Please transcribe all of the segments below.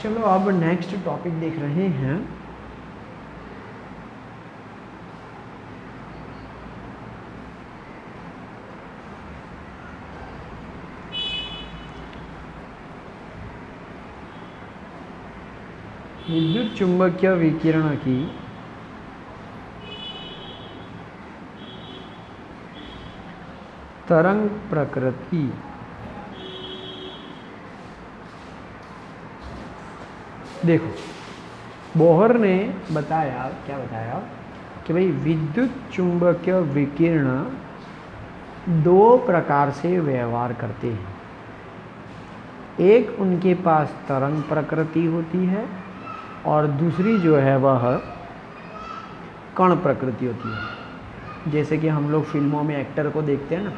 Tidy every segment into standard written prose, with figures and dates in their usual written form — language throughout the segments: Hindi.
चलो अब नेक्स्ट टॉपिक देख रहे हैं। विद्युत चुंबकीय विकिरण की तरंग प्रकृति। देखो, बोहर ने बताया, क्या बताया कि भाई विद्युत चुंबकीय विकिरण दो प्रकार से व्यवहार करते हैं। एक उनके पास तरंग प्रकृति होती है और दूसरी जो है वह कण प्रकृति होती है। जैसे कि हम लोग फिल्मों में एक्टर को देखते हैं ना,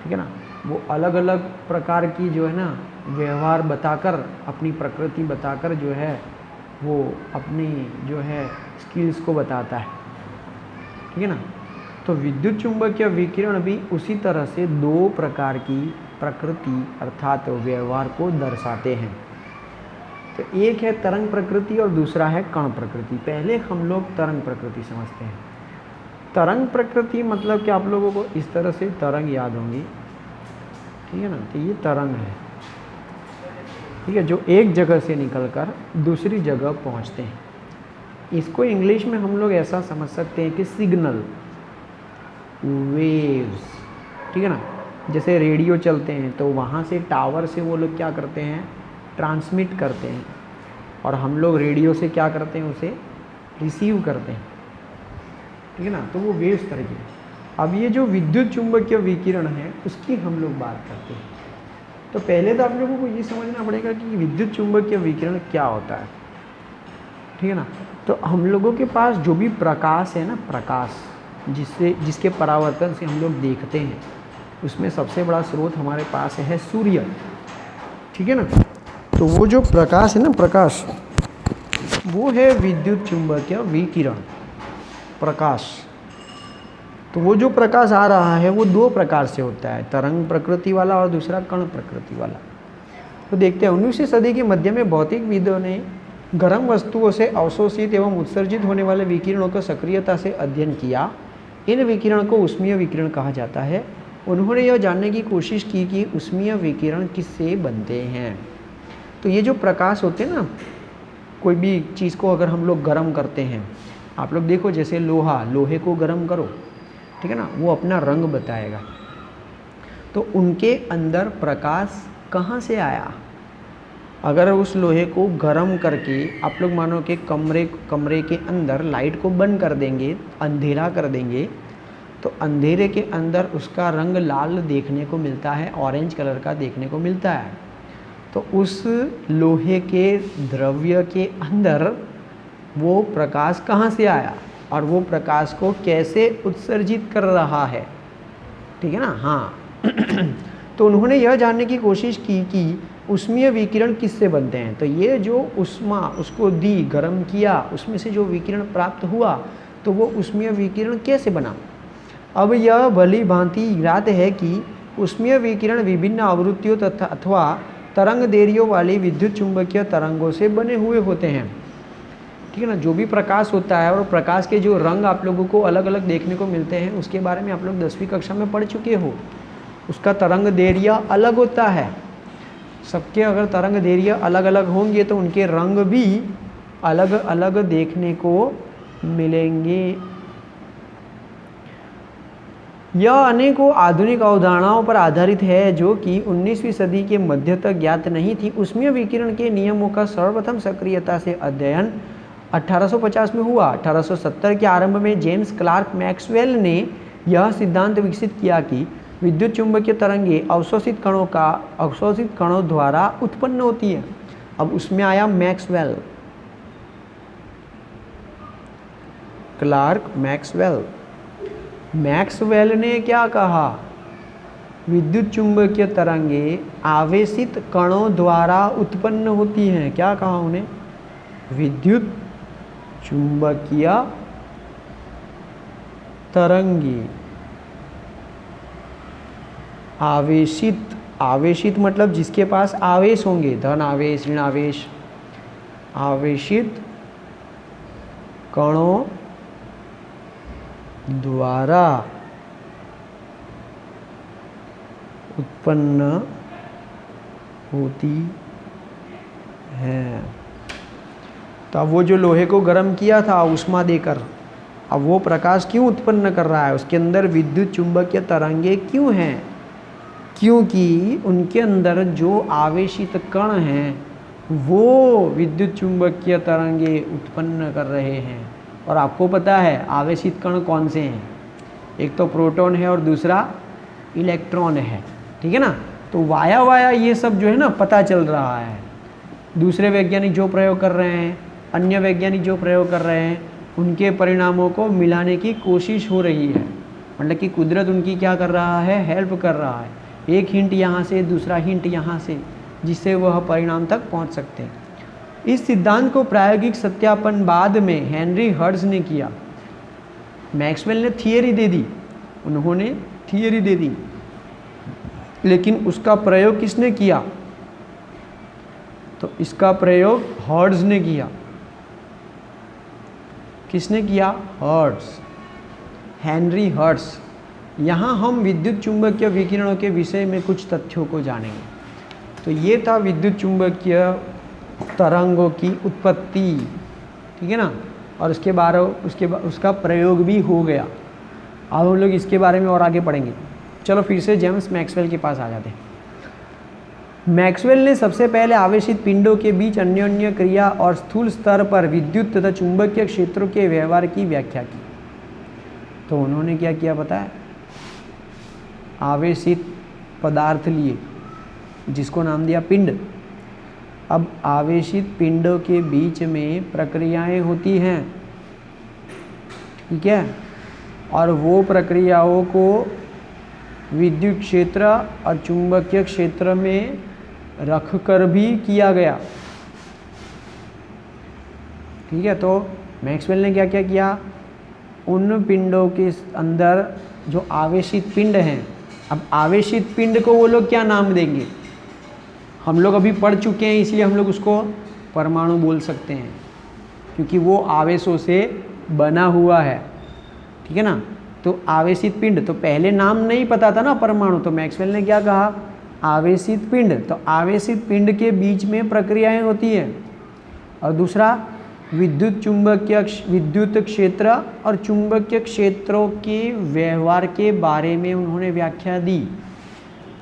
ठीक है ना, वो अलग अलग प्रकार की जो है ना व्यवहार बताकर, अपनी प्रकृति बताकर जो है वो अपनी जो है स्किल्स को बताता है, ठीक है ना। तो विद्युत चुंबकीय विकिरण भी उसी तरह से दो प्रकार की प्रकृति अर्थात व्यवहार को दर्शाते हैं। तो एक है तरंग प्रकृति और दूसरा है कण प्रकृति। पहले हम लोग तरंग प्रकृति समझते हैं। तरंग प्रकृति मतलब कि आप लोगों को इस तरह से तरंग याद होंगी, ठीक है ना। तो ये तरंग है, ठीक है, जो एक जगह से निकलकर दूसरी जगह पहुंचते हैं। इसको इंग्लिश में हम लोग ऐसा समझ सकते हैं कि सिग्नल वेव्स, ठीक है ना। जैसे रेडियो चलते हैं तो वहाँ से टावर से वो लोग क्या करते हैं, ट्रांसमिट करते हैं, और हम लोग रेडियो से क्या करते हैं, उसे रिसीव करते हैं, ठीक है ना। तो वो वेव्स तरह की। अब ये जो विद्युत चुंबकीय विकिरण है उसकी हम लोग बात करते हैं। तो पहले तो आप लोगों को ये समझना पड़ेगा कि विद्युत चुंबकीय विकिरण क्या होता है, ठीक है ना। तो हम लोगों के पास जो भी प्रकाश है ना, प्रकाश जिसके परावर्तन से हम लोग देखते हैं, उसमें सबसे बड़ा स्रोत हमारे पास है सूर्य, ठीक है ना। तो वो जो प्रकाश है ना, प्रकाश, वो है विद्युत चुंबकीय विकिरण प्रकाश। तो वो जो प्रकाश आ रहा है वो दो प्रकार से होता है, तरंग प्रकृति वाला और दूसरा कण प्रकृति वाला। तो देखते हैं 19वीं सदी के मध्य में भौतिकविदों ने गर्म वस्तुओं से अवशोषित एवं उत्सर्जित होने वाले विकिरणों का सक्रियता से अध्ययन किया। इन विकिरण को ऊष्मीय विकिरण कहा जाता है। उन्होंने यह जानने की कोशिश की कि ऊष्मीय विकिरण किससे बनते हैं। तो ये जो प्रकाश होते हैं ना, कोई भी चीज़ को अगर हम लोग गर्म करते हैं, आप लोग देखो जैसे लोहे को गर्म करो, ठीक है ना, वो अपना रंग बताएगा। तो उनके अंदर प्रकाश कहाँ से आया। अगर उस लोहे को गर्म करके आप लोग मानो कि कमरे के अंदर लाइट को बंद कर देंगे, अंधेरा कर देंगे, तो अंधेरे के अंदर उसका रंग लाल देखने को मिलता है, ऑरेंज कलर का देखने को मिलता है। तो उस लोहे के द्रव्य के अंदर वो प्रकाश कहाँ से आया और वो प्रकाश को कैसे उत्सर्जित कर रहा है, ठीक है ना। हाँ तो उन्होंने यह जानने की कोशिश की कि ऊष्मीय विकिरण किससे बनते हैं। तो ये जो ऊष्मा उसको दी, गर्म किया, उसमें से जो विकिरण प्राप्त हुआ, तो वो ऊष्मीय विकिरण कैसे बना। अब यह भली भांति ज्ञात है कि ऊष्मीय विकिरण विभिन्न आवृत्तियों तथा अथवा तरंग दैर्घ्यों वाली विद्युत चुंबकीय तरंगों से बने हुए होते हैं, ठीक है ना। जो भी प्रकाश होता है और प्रकाश के जो रंग आप लोगों को अलग अलग देखने को मिलते हैं, उसके बारे में आप लोग 10वीं कक्षा में पढ़ चुके हो। उसका तरंग दैर्घ्य अलग होता है, सबके अगर तरंग दैर्घ्य अलग अलग होंगे तो उनके रंग भी अलग अलग देखने को मिलेंगे। यह अनेकों आधुनिक अवधारणाओं पर आधारित है जो कि 19वीं सदी के मध्य तक ज्ञात नहीं थी। ऊष्मीय विकिरण के नियमों का सर्वप्रथम सक्रियता से अध्ययन 1850 में हुआ। 1870 के आरंभ में जेम्स क्लार्क मैक्सवेल ने यह सिद्धांत विकसित किया कि विद्युत चुंबकीय तरंगें अवशोषित कणों द्वारा उत्पन्न होती है। अब उसमें आया मैक्सवेल, क्लार्क मैक्सवेल ने क्या कहा, विद्युत चुंबकीय तरंगें आवेशित कणों द्वारा उत्पन्न होती हैं। क्या कहा उन्हें, विद्युत चुंबकीय तरंगें आवेशित आवेशित मतलब जिसके पास आवेश होंगे, धन आवेश, ऋण आवेश। आवेशित कणों द्वारा उत्पन्न होती है। तो अब वो जो लोहे को गर्म किया था ऊष्मा देकर, अब वो प्रकाश क्यों उत्पन्न कर रहा है, उसके अंदर विद्युत चुंबकीय तरंगे क्यों हैं? क्योंकि उनके अंदर जो आवेशित कण हैं वो विद्युत चुंबकीय तरंगे उत्पन्न कर रहे हैं। और आपको पता है आवेशित कण कौन से हैं, एक तो प्रोटॉन है और दूसरा इलेक्ट्रॉन है, ठीक है ना। तो वाया वाया ये सब जो है ना पता चल रहा है। दूसरे वैज्ञानिक जो प्रयोग कर रहे हैं, अन्य वैज्ञानिक जो प्रयोग कर रहे हैं, उनके परिणामों को मिलाने की कोशिश हो रही है। मतलब कि कुदरत उनकी क्या कर रहा है, हेल्प कर रहा है। एक हिंट यहाँ से, दूसरा हिंट यहाँ से, जिससे वह परिणाम तक पहुँच सकते हैं। इस सिद्धांत को प्रायोगिक सत्यापन बाद में हेनरी हर्ट्ज ने किया। मैक्सवेल ने थियरी दे दी, उन्होंने थियरी दे दी, लेकिन उसका प्रयोग किसने किया? तो इसका प्रयोग हर्ट्ज ने किया। किसने किया? Hertz, Henry hertz. यहाँ हम विद्युत चुंबकीय विकिरणों के विषय में कुछ तथ्यों को जानेंगे। तो ये था विद्युत चुंबकीय तरंगों की उत्पत्ति, ठीक है ना। और उसका प्रयोग भी हो गया। अब हम लोग इसके बारे में और आगे पढ़ेंगे। चलो फिर से जेम्स मैक्सवेल के पास आ जाते हैं। मैक्सवेल ने सबसे पहले आवेशित पिंडों के बीच अन्योन्य क्रिया और स्थूल स्तर पर विद्युत तथा चुंबकीय क्षेत्रों के व्यवहार की व्याख्या की। तो उन्होंने क्या किया पता है? आवेशित पदार्थ लिए, जिसको नाम दिया पिंड। अब आवेशित पिंडों के बीच में प्रक्रियाएं होती हैं, ठीक है। और वो प्रक्रियाओं को विद्युत क्षेत्र और चुंबकीय क्षेत्र में रखकर भी किया गया, ठीक है। तो मैक्सवेल ने क्या क्या किया? उन पिंडों के अंदर जो आवेशित पिंड हैं, अब आवेशित पिंड को वो लोग क्या नाम देंगे? हम लोग अभी पढ़ चुके हैं, इसलिए हम लोग उसको परमाणु बोल सकते हैं, क्योंकि वो आवेशों से बना हुआ है, ठीक है ना। तो आवेशित पिंड, तो पहले नाम नहीं पता था ना परमाणु, तो मैक्सवेल ने क्या कहा? आवेशित पिंड। तो आवेशित पिंड के बीच में प्रक्रियाएं होती हैं। और दूसरा विद्युत क्षेत्र और चुंबकीय क्षेत्रों के व्यवहार के बारे में उन्होंने व्याख्या दी।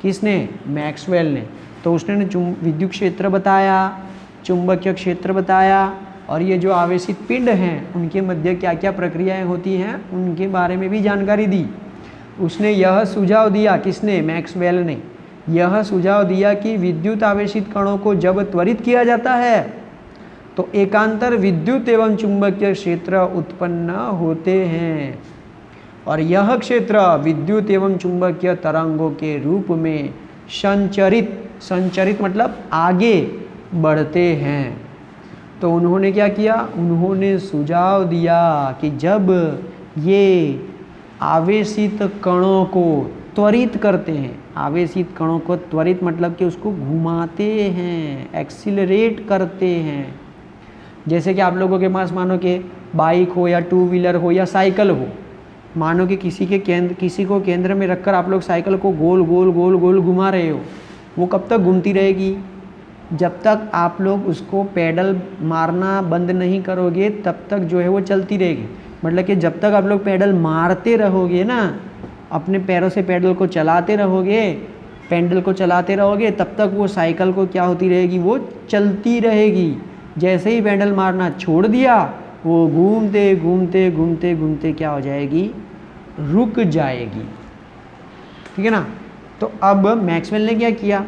किसने? मैक्सवेल ने। तो उसने विद्युत क्षेत्र बताया, चुंबकीय क्षेत्र बताया, और ये जो आवेशित पिंड हैं उनके मध्य क्या क्या प्रक्रियाएं होती हैं उनके बारे में भी जानकारी दी। उसने यह सुझाव दिया, किसने? मैक्सवेल ने यह सुझाव दिया कि विद्युत आवेशित कणों को जब त्वरित किया जाता है तो एकांतर विद्युत एवं चुंबकीय क्षेत्र उत्पन्न होते हैं, और यह क्षेत्र विद्युत एवं चुंबकीय तरंगों के रूप में संचरित मतलब आगे बढ़ते हैं। तो उन्होंने क्या किया? उन्होंने सुझाव दिया कि जब ये आवेशित कणों को त्वरित करते हैं, आवेशित कणों को त्वरित मतलब कि उसको घुमाते हैं, एक्सीलरेट करते हैं। जैसे कि आप लोगों के पास मानो कि बाइक हो या टू व्हीलर हो या साइकिल हो, मानो कि किसी को केंद्र में रखकर आप लोग साइकिल को गोल गोल गोल गोल घुमा रहे हो, वो कब तक घूमती रहेगी? जब तक आप लोग उसको पैडल मारना बंद नहीं करोगे तब तक जो है वो चलती रहेगी। मतलब कि जब तक आप लोग पैडल मारते रहोगे ना, अपने पैरों से पैडल को चलाते रहोगे, पेंडल को चलाते रहोगे, तब तक वो साइकिल को क्या होती रहेगी? वो चलती रहेगी। जैसे ही पैडल मारना छोड़ दिया, वो घूमते घूमते घूमते घूमते क्या हो जाएगी? रुक जाएगी, ठीक है ना। तो अब मैक्सवेल ने क्या किया?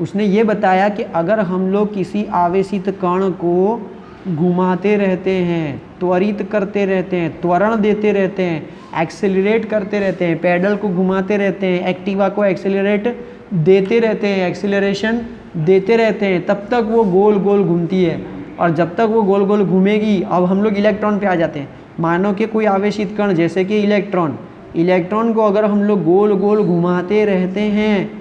उसने ये बताया कि अगर हम लोग किसी आवेशित कण को घुमाते रहते हैं, त्वरित करते रहते हैं, त्वरण देते रहते हैं, एक्सेलरेट करते रहते हैं, पैडल को घुमाते रहते हैं, एक्टिवा को एक्सेलरेट देते रहते हैं, एक्सेलरेशन देते रहते हैं, तब तक वो गोल गोल घूमती है। और जब तक वो गोल गोल घूमेगी, अब हम लोग इलेक्ट्रॉन पे आ जाते हैं। मानो कि कोई आवेशित कण जैसे कि इलेक्ट्रॉन को अगर हम लोग गोल गोल घुमाते रहते हैं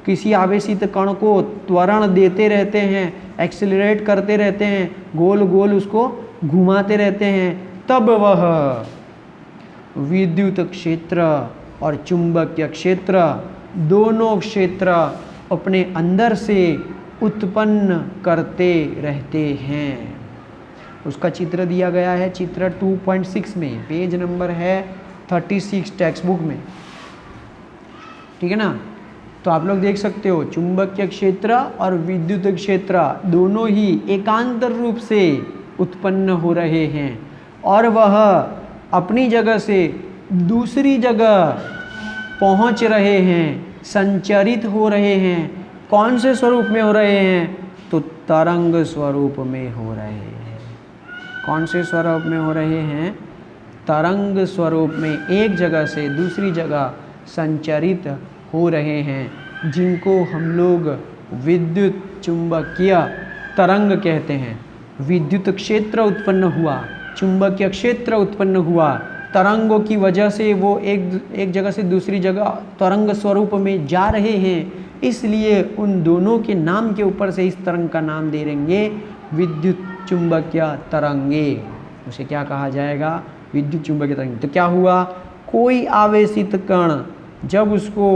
किसी आवेशित कण को त्वरण देते रहते हैं, एक्सेलरेट करते रहते हैं, गोल गोल उसको घुमाते रहते हैं, तब वह विद्युत क्षेत्र और चुंबकीय क्षेत्र दोनों क्षेत्र अपने अंदर से उत्पन्न करते रहते हैं। उसका चित्र दिया गया है चित्र 2.6 में, पेज नंबर है 36 टेक्स्ट बुक में, ठीक है ना। तो आप लोग देख सकते हो चुंबकीय क्षेत्र और विद्युत क्षेत्र दोनों ही एकांतर रूप से उत्पन्न हो रहे हैं और वह अपनी जगह से दूसरी जगह पहुंच रहे हैं, संचरित हो रहे हैं। कौन से स्वरूप में हो रहे हैं? तो तरंग स्वरूप में हो रहे हैं। कौन से स्वरूप में हो रहे हैं? तरंग स्वरूप में एक जगह से दूसरी जगह संचरित हो रहे हैं, जिनको हम लोग विद्युत चुंबकीय तरंग कहते हैं। विद्युत क्षेत्र उत्पन्न हुआ, चुंबकीय क्षेत्र उत्पन्न हुआ, तरंगों की वजह से वो एक जगह से दूसरी जगह तरंग स्वरूप में जा रहे हैं, इसलिए उन दोनों के नाम के ऊपर से इस तरंग का नाम दे देंगे विद्युत चुंबकीय तरंगे। उसे क्या कहा जाएगा? विद्युत चुंबकीय तरंग। तो क्या हुआ? कोई आवेशित कण जब उसको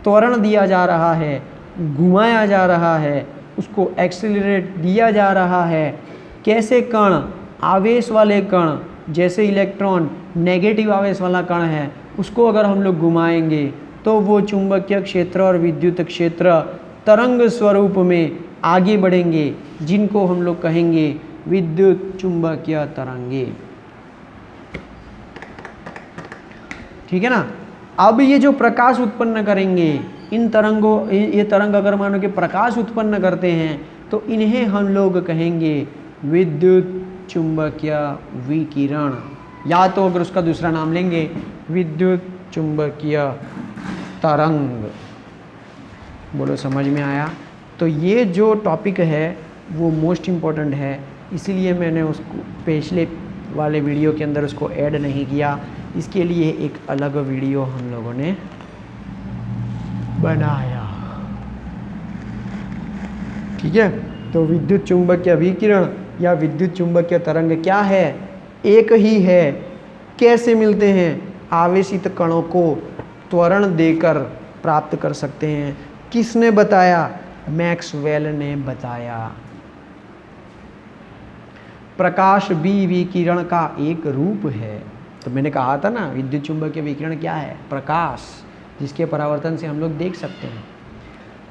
त्वरण दिया जा रहा है, घुमाया जा रहा है, उसको एक्सेलरेट दिया जा रहा है, कैसे कण? आवेश वाले कण, जैसे इलेक्ट्रॉन नेगेटिव आवेश वाला कण है, उसको अगर हम लोग घुमाएंगे तो वो चुंबकीय क्षेत्र और विद्युत क्षेत्र तरंग स्वरूप में आगे बढ़ेंगे, जिनको हम लोग कहेंगे विद्युत चुंबकीय तरंगे। ठीक है ना। अब ये जो प्रकाश उत्पन्न करेंगे, इन तरंगों, ये तरंग अगर मानो कि प्रकाश उत्पन्न करते हैं तो इन्हें हम लोग कहेंगे विद्युत चुंबकीय विकिरण, या तो अगर उसका दूसरा नाम लेंगे विद्युत चुंबकीय तरंग। बोलो समझ में आया? तो ये जो टॉपिक है वो मोस्ट इम्पॉर्टेंट है, इसीलिए मैंने उसको पिछले वाले वीडियो के अंदर उसको ऐड नहीं किया। इसके लिए एक अलग वीडियो हम लोगों ने बनाया। ठीक है। तो विद्युत चुंबकीय विकिरण या विद्युत चुंबकीय तरंग क्या है? एक ही है। कैसे मिलते हैं? आवेशित कणों को त्वरण देकर प्राप्त कर सकते हैं। किसने बताया? मैक्सवेल ने बताया। प्रकाश भी विकिरण का एक रूप है। तो मैंने कहा था ना, विद्युत चुंबकीय विकिरण क्या है? प्रकाश, जिसके परावर्तन से हम लोग देख सकते हैं।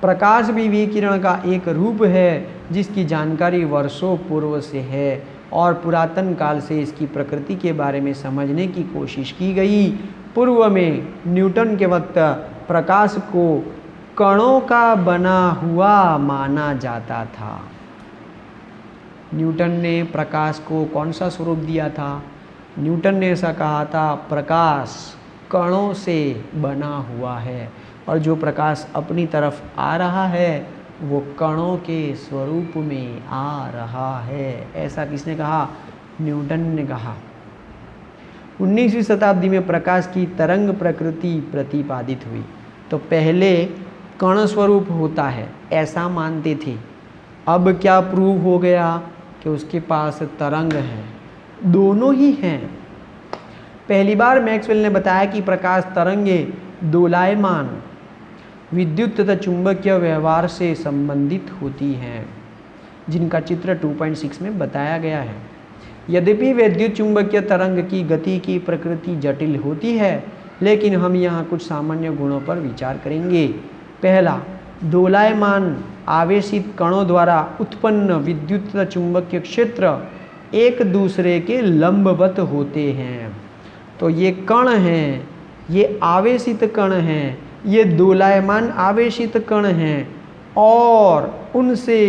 प्रकाश भी विकिरण का एक रूप है, जिसकी जानकारी वर्षों पूर्व से है और पुरातन काल से इसकी प्रकृति के बारे में समझने की कोशिश की गई। पूर्व में न्यूटन के वक्त प्रकाश को कणों का बना हुआ माना जाता था। न्यूटन ने प्रकाश को कौन सा स्वरूप दिया था? न्यूटन ने ऐसा कहा था, प्रकाश कणों से बना हुआ है और जो प्रकाश अपनी तरफ आ रहा है वो कणों के स्वरूप में आ रहा है। ऐसा किसने कहा? न्यूटन ने कहा। 19वीं शताब्दी में प्रकाश की तरंग प्रकृति प्रतिपादित हुई। तो पहले कण स्वरूप होता है ऐसा मानते थे, अब क्या प्रूव हो गया कि उसके पास तरंग है। दोनों ही हैं। पहली बार मैक्सवेल ने बताया कि प्रकाश तरंगें दोलायमान विद्युत तथा चुंबकीय व्यवहार से संबंधित होती हैं, जिनका चित्र 2.6 में बताया गया है। यद्यपि विद्युत चुंबकीय तरंग की गति की प्रकृति जटिल होती है, लेकिन हम यहाँ कुछ सामान्य गुणों पर विचार करेंगे। पहला, दोलायमान आवेशित कणों द्वारा उत्पन्न विद्युत तथा चुंबकीय क्षेत्र एक दूसरे के लंबवत होते हैं। तो ये कण हैं, ये आवेशित कण हैं, ये दोलायमान आवेशित कण हैं और उनसे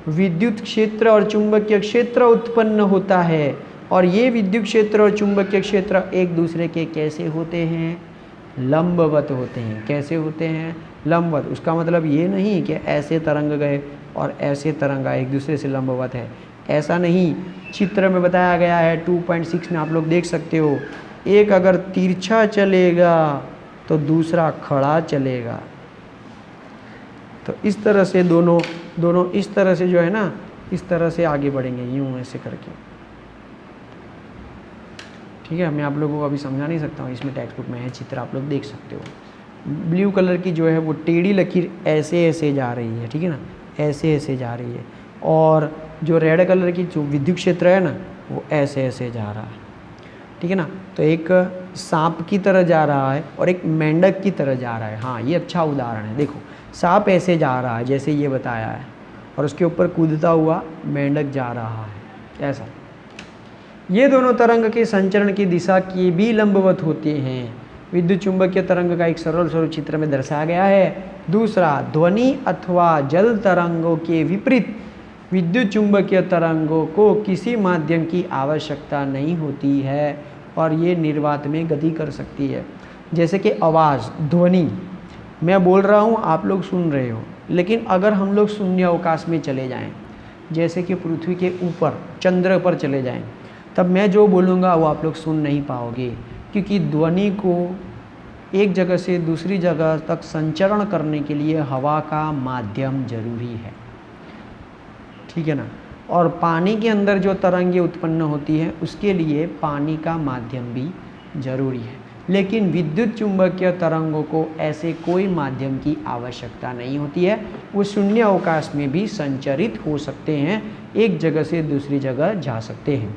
विद्युत क्षेत्र और चुंबकीय क्षेत्र उत्पन्न होता है। और ये विद्युत क्षेत्र और चुंबकीय क्षेत्र एक दूसरे के कैसे होते हैं? लंबवत होते हैं। कैसे होते हैं? लंबवत। उसका मतलब ये नहीं कि ऐसे तरंग गए और ऐसे तरंग आए, एक दूसरे से लंबवत है, ऐसा नहीं। चित्र में बताया गया है 2.6 में, आप लोग देख सकते हो। एक अगर तिरछा चलेगा तो दूसरा खड़ा चलेगा। तो इस तरह से दोनों इस तरह से जो है ना, इस तरह से आगे बढ़ेंगे, यूँ ऐसे करके। ठीक है, मैं आप लोगों को अभी समझा नहीं सकता हूँ, इसमें टेक्स्ट बुक में है चित्र, आप लोग देख सकते हो। ब्लू कलर की जो है वो टेढ़ी लकीर ऐसे ऐसे जा रही है, ठीक है ना, ऐसे ऐसे जा रही है। और जो रेड कलर की जो विद्युत क्षेत्र है ना, वो ऐसे ऐसे जा रहा है, ठीक है ना। तो एक सांप की तरह जा रहा है और एक मेंढक की तरह जा रहा है। हाँ, ये अच्छा उदाहरण है। देखो, सांप ऐसे जा रहा है जैसे ये बताया है, और उसके ऊपर कूदता हुआ मेंढक जा रहा है, ऐसा। ये दोनों तरंग के संचरण की दिशा की भी लंबवत होते हैं। विद्युत चुंबकीय तरंग का एक सरल स्वरूप चित्र में दर्शाया गया है। दूसरा, ध्वनि अथवा जल तरंगों के विपरीत विद्युत चुंबकीय तरंगों को किसी माध्यम की आवश्यकता नहीं होती है और ये निर्वात में गति कर सकती है। जैसे कि आवाज़, ध्वनि, मैं बोल रहा हूँ, आप लोग सुन रहे हो, लेकिन अगर हम लोग शून्य अवकाश में चले जाएं, जैसे कि पृथ्वी के ऊपर चंद्र पर चले जाएं, तब मैं जो बोलूँगा वो आप लोग सुन नहीं पाओगे, क्योंकि ध्वनि को एक जगह से दूसरी जगह तक संचरण करने के लिए हवा का माध्यम जरूरी है, ठीक है ना। और पानी के अंदर जो तरंगें उत्पन्न होती हैं उसके लिए पानी का माध्यम भी जरूरी है। लेकिन विद्युत चुंबकीय तरंगों को ऐसे कोई माध्यम की आवश्यकता नहीं होती है, वो शून्य अवकाश में भी संचरित हो सकते हैं, एक जगह से दूसरी जगह जा सकते हैं।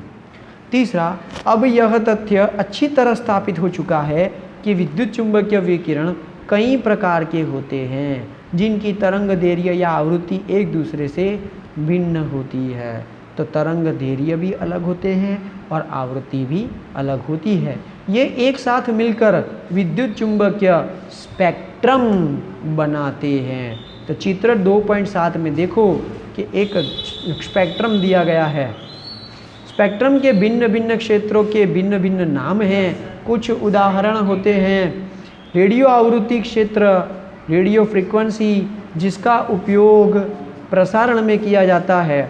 तीसरा, अब यह तथ्य अच्छी तरह स्थापित हो चुका है कि विद्युत चुंबकीय विकिरण कई प्रकार के होते हैं, जिनकी तरंग दैर्घ्य या आवृत्ति एक दूसरे से भिन्न होती है। तो तरंग दैर्घ्य भी अलग होते हैं और आवृत्ति भी अलग होती है। ये एक साथ मिलकर विद्युत चुंबकीय स्पेक्ट्रम बनाते हैं। तो चित्र 2.7 में देखो कि एक स्पेक्ट्रम दिया गया है। स्पेक्ट्रम के भिन्न भिन्न क्षेत्रों के भिन्न भिन्न नाम हैं। कुछ उदाहरण होते हैं, रेडियो आवृत्ति क्षेत्र, रेडियो फ्रीक्वेंसी, जिसका उपयोग प्रसारण में किया जाता है,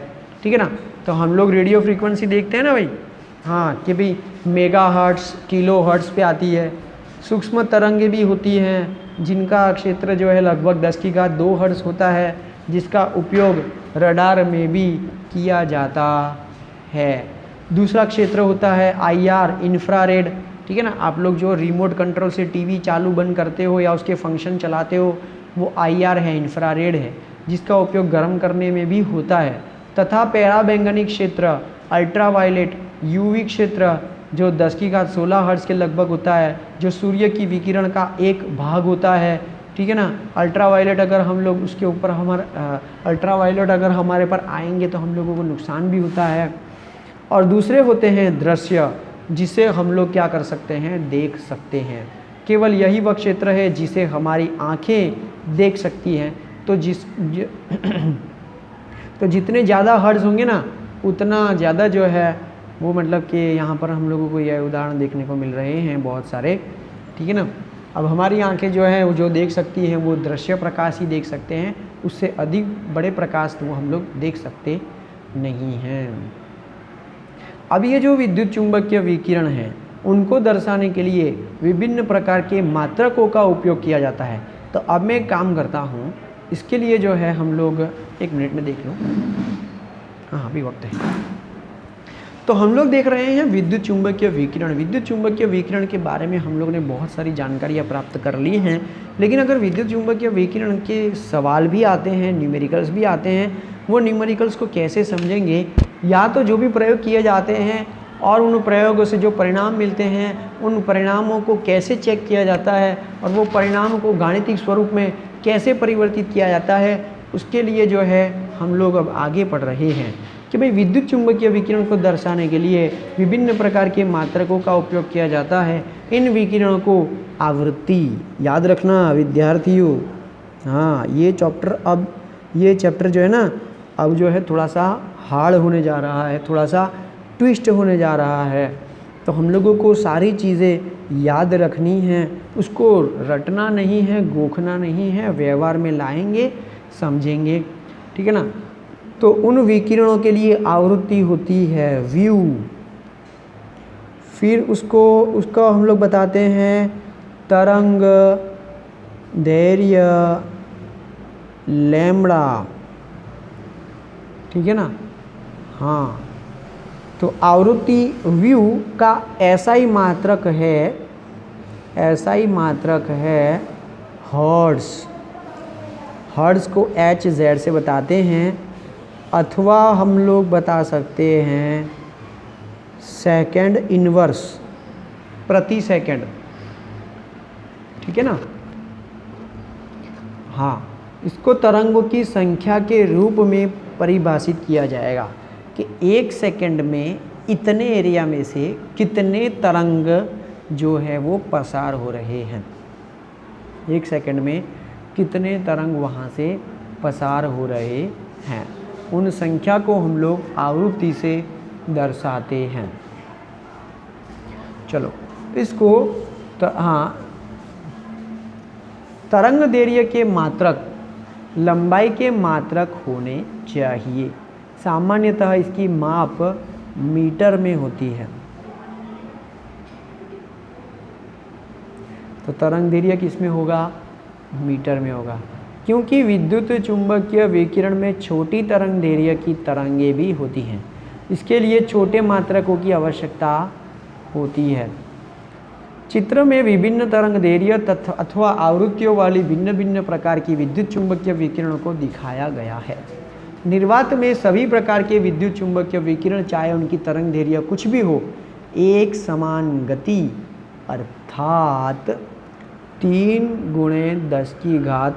ठीक है ना। तो हम लोग रेडियो फ्रीक्वेंसी देखते हैं ना भाई, हाँ, कि भाई मेगा हर्ट्स, किलो हर्ट्स पे आती है। सूक्ष्म तरंगें भी होती हैं जिनका क्षेत्र जो है लगभग 10⁻² हर्ट्स होता है, जिसका उपयोग रडार में भी किया जाता है। दूसरा क्षेत्र होता है IR, इंफ्रारेड, ठीक है ना। आप लोग जो रिमोट कंट्रोल से टीवी चालू बंद करते हो या उसके फंक्शन चलाते हो, वो IR है, इंफ्रारेड है, जिसका उपयोग गर्म करने में भी होता है। तथा पैराबैंगनी क्षेत्र, अल्ट्रावायलेट, UV क्षेत्र, जो 10⁻16 हर्ट्ज के लगभग होता है, जो सूर्य की विकिरण का एक भाग होता है, ठीक है ना। अल्ट्रावायलेट अगर हम लोग उसके ऊपर अल्ट्रावायलेट अगर हमारे पर आएंगे तो हम लोगों को नुकसान भी होता है। और दूसरे होते हैं दृश्य, जिसे हम लोग क्या कर सकते हैं, देख सकते हैं। केवल यही वह क्षेत्र है जिसे हमारी आँखें देख सकती हैं। तो जितने ज़्यादा हर्ट्ज होंगे ना, उतना ज़्यादा जो है वो, मतलब कि यहाँ पर हम लोगों को यह उदाहरण देखने को मिल रहे हैं बहुत सारे, ठीक है ना। अब हमारी आंखें जो है वो जो देख सकती हैं वो दृश्य प्रकाश ही देख सकते हैं, उससे अधिक बड़े प्रकाश तो वो हम लोग देख सकते नहीं हैं। अब ये जो विद्युत चुंबकीय विकिरण है, उनको दर्शाने के लिए विभिन्न प्रकार के मात्रकों का उपयोग किया जाता है। तो अब मैं एक काम करता हूँ, इसके लिए जो है हम लोग 1 मिनट में देख लो, हाँ अभी वक्त है। तो हम लोग देख रहे हैं विद्युत चुंबकीय विकिरण। विद्युत चुंबकीय विकिरण के बारे में हम लोग ने बहुत सारी जानकारियाँ प्राप्त कर ली हैं, लेकिन अगर विद्युत चुंबकीय विकिरण के सवाल भी आते हैं, न्यूमेरिकल्स भी आते हैं, वो न्यूमेरिकल्स को कैसे समझेंगे, या तो जो भी प्रयोग किए जाते हैं और उन प्रयोगों से जो परिणाम मिलते हैं, उन परिणामों को कैसे चेक किया जाता है और वो परिणाम को गाणितिक स्वरूप में कैसे परिवर्तित किया जाता है, उसके लिए जो है हम लोग अब आगे बढ़ रहे हैं कि भाई विद्युत चुंबकीय विकिरण को दर्शाने के लिए विभिन्न प्रकार के मात्रकों का उपयोग किया जाता है। इन विकिरणों को आवृत्ति, याद रखना विद्यार्थियों, हाँ ये चैप्टर जो है ना, अब जो है थोड़ा सा हार्ड होने जा रहा है, थोड़ा सा ट्विस्ट होने जा रहा है। तो हम लोगों को सारी चीज़ें याद रखनी हैं, उसको रटना नहीं है, गोखना नहीं है, व्यवहार में लाएंगे, समझेंगे, ठीक है ना। तो उन विकिरणों के लिए आवृत्ति होती है व्यू, फिर उसको हम लोग बताते हैं तरंग दैर्घ्य, लैम्बडा, ठीक है ना। हाँ, तो आवृत्ति व्यू का ऐसा ही मात्रक है हर्ट्ज। हर्ट्ज को Hz से बताते हैं, अथवा हम लोग बता सकते हैं सेकंड इनवर्स, प्रति सेकंड, ठीक है ना। हाँ, इसको तरंगों की संख्या के रूप में परिभाषित किया जाएगा कि एक सेकंड में इतने एरिया में से कितने तरंग जो है वो पसार हो रहे हैं। एक सेकंड में कितने तरंग वहाँ से पसार हो रहे हैं, उन संख्या को हम लोग आवृत्ति से दर्शाते हैं। चलो इसको हाँ, तरंग दैर्घ्य के मात्रक लंबाई के मात्रक होने चाहिए। सामान्यतः इसकी माप मीटर में होती है। तो तरंग दैर्घ्य किस में होगा? मीटर में होगा, क्योंकि विद्युत चुंबकीय विकिरण में छोटी तरंग दैर्घ्य की तरंगें भी होती हैं। इसके लिए छोटे मात्रकों की आवश्यकता होती है। चित्र में विभिन्न तरंग दैर्घ्य तथा अथवा आवृत्तियों वाली भिन्न भिन्न प्रकार की विद्युत चुंबकीय विकिरण को दिखाया गया है। निर्वात में सभी प्रकार के विद्युत चुंबकीय विकिरण, चाहे उनकी तरंग दैर्घ्य कुछ भी हो, एक समान गति अर्थात 3 × 10⁸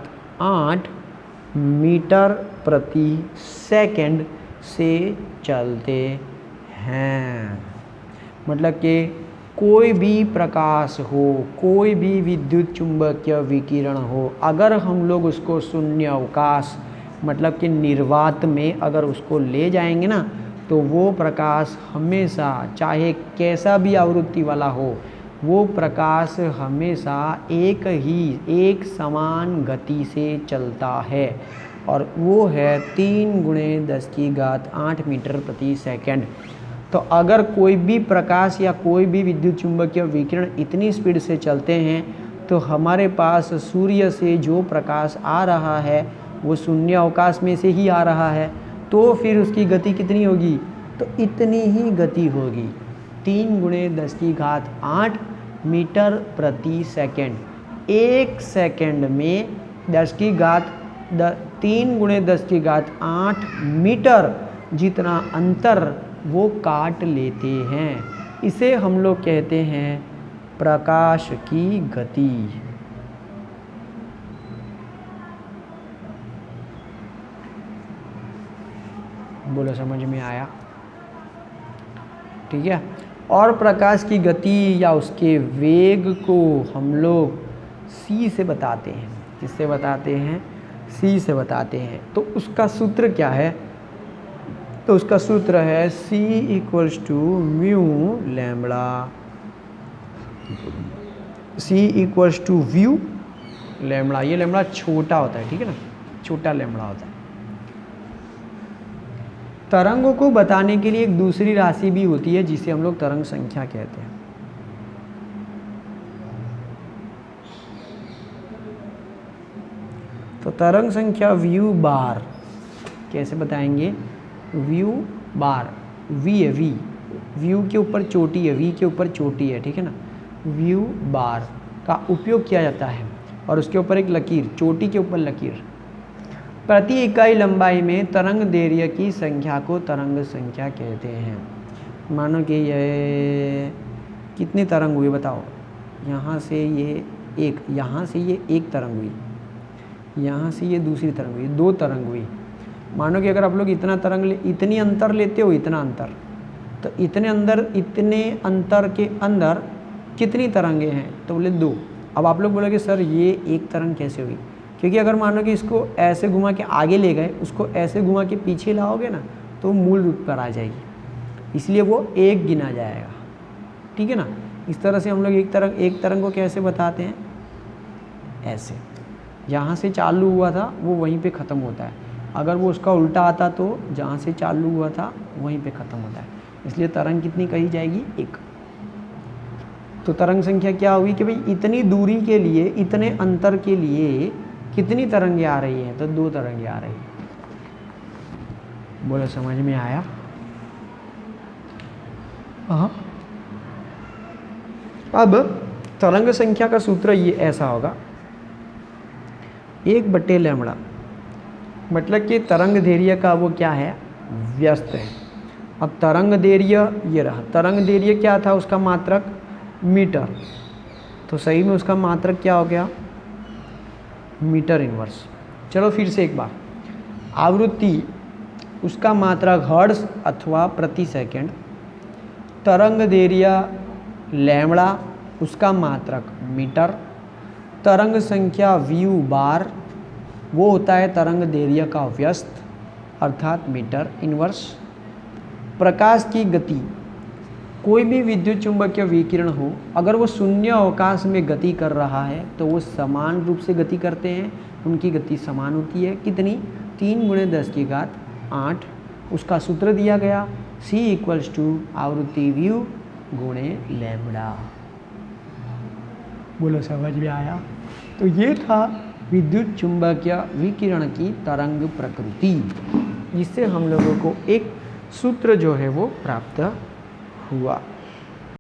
मीटर प्रति सेकंड से चलते हैं। मतलब कि कोई भी प्रकाश हो, कोई भी विद्युत चुंबकीय विकिरण हो, अगर हम लोग उसको शून्य अवकाश मतलब कि निर्वात में अगर उसको ले जाएंगे ना, तो वो प्रकाश हमेशा, चाहे कैसा भी आवृत्ति वाला हो, वो प्रकाश हमेशा एक समान गति से चलता है, और वो है 3 × 10⁸ मीटर प्रति सेकंड। तो अगर कोई भी प्रकाश या कोई भी विद्युत चुंबकीय विकिरण इतनी स्पीड से चलते हैं, तो हमारे पास सूर्य से जो प्रकाश आ रहा है वो शून्य अवकाश में से ही आ रहा है, तो फिर उसकी गति कितनी होगी? तो इतनी ही गति होगी, 3 × 10⁸ मीटर प्रति सेकंड। एक सेकंड में 3 × 10⁸ मीटर जितना अंतर वो काट लेते हैं। इसे हम लोग कहते हैं प्रकाश की गति। बोलो, समझ में आया? ठीक है। और प्रकाश की गति या उसके वेग को हम लोग c से बताते हैं। किससे बताते हैं? c से बताते हैं। तो उसका सूत्र क्या है? तो उसका सूत्र है c = लैम्बडा। c = lambda. ये लैम्बडा छोटा होता है, ठीक है ना, छोटा लैम्बडा होता है। तरंगों को बताने के लिए एक दूसरी राशि भी होती है जिसे हम लोग तरंग संख्या कहते हैं। तो तरंग संख्या व्यू बार कैसे बताएंगे? व्यू बार, वी है, वी, व्यू के ऊपर चोटी है, वी के ऊपर चोटी है, ठीक है ना। व्यू बार का उपयोग किया जाता है और उसके ऊपर एक लकीर, चोटी के ऊपर लकीर। प्रति इकाई लंबाई में तरंग दैर्घ्य की संख्या को तरंग संख्या कहते हैं। मानो कि ये कितनी तरंग हुई बताओ? यहाँ से ये एक, यहाँ से ये एक तरंग हुई, यहाँ से ये दूसरी तरंग हुई, 2 तरंग हुई। मानो कि अगर आप लोग इतना इतनी अंतर लेते हो, इतना अंतर, तो इतने अंतर के अंदर कितनी तरंगे हैं? तो बोले 2। अब आप लोग बोलोगे सर ये एक तरंग कैसे हुई? क्योंकि अगर मानो कि इसको ऐसे घुमा के आगे ले गए, उसको ऐसे घुमा के पीछे लाओगे ना, तो मूल रूप पर आ जाएगी, इसलिए वो एक गिना जाएगा, ठीक है ना। इस तरह से हम लोग एक तरंग को कैसे बताते हैं? ऐसे, जहाँ से चालू हुआ था वो वहीं पे ख़त्म होता है। अगर वो उसका उल्टा आता तो जहाँ से चालू हुआ था वहीं पे ख़त्म होता है, इसलिए तरंग कितनी कही जाएगी? 1। तो तरंग संख्या क्या हुई कि भाई इतनी दूरी के लिए, इतने अंतर के लिए कितनी तरंगे आ रही हैं? तो 2 तरंगे आ रही हैं। बोलो समझ में आया? हाँ। अब तरंग संख्या का सूत्र ये ऐसा होगा, 1/λ, मतलब कि तरंग दैर्घ्य का वो क्या है? व्यस्त है। अब तरंग दैर्घ्य ये रहा, तरंग दैर्घ्य क्या था? उसका मात्रक मीटर, तो सही में उसका मात्रक क्या हो गया? Metre inverse. चलो फिर से एक बार, आवृत्ति उसका मात्रक हर्ट्ज अथवा प्रति सेकंड, तरंग दैर्घ्य लैम्ब्डा उसका मात्रक मीटर, तरंग संख्या व्यू बार वो होता है तरंग दैर्घ्य का व्यस्त अर्थात मीटर इनवर्स। प्रकाश की गति, कोई भी विद्युत चुंबकीय विकिरण हो, अगर वो शून्य अवकाश में गति कर रहा है तो वो समान रूप से गति करते हैं, उनकी गति समान होती है। कितनी? 3 × 10⁸ उसका सूत्र दिया गया, C = आवृत्ति व्यू गुणे लैम्ब्डा। बोलो समझ में आया? तो ये था विद्युत चुंबकीय विकिरण की तरंग प्रकृति, जिससे हम लोगों को एक सूत्र जो है वो प्राप्त हुआ।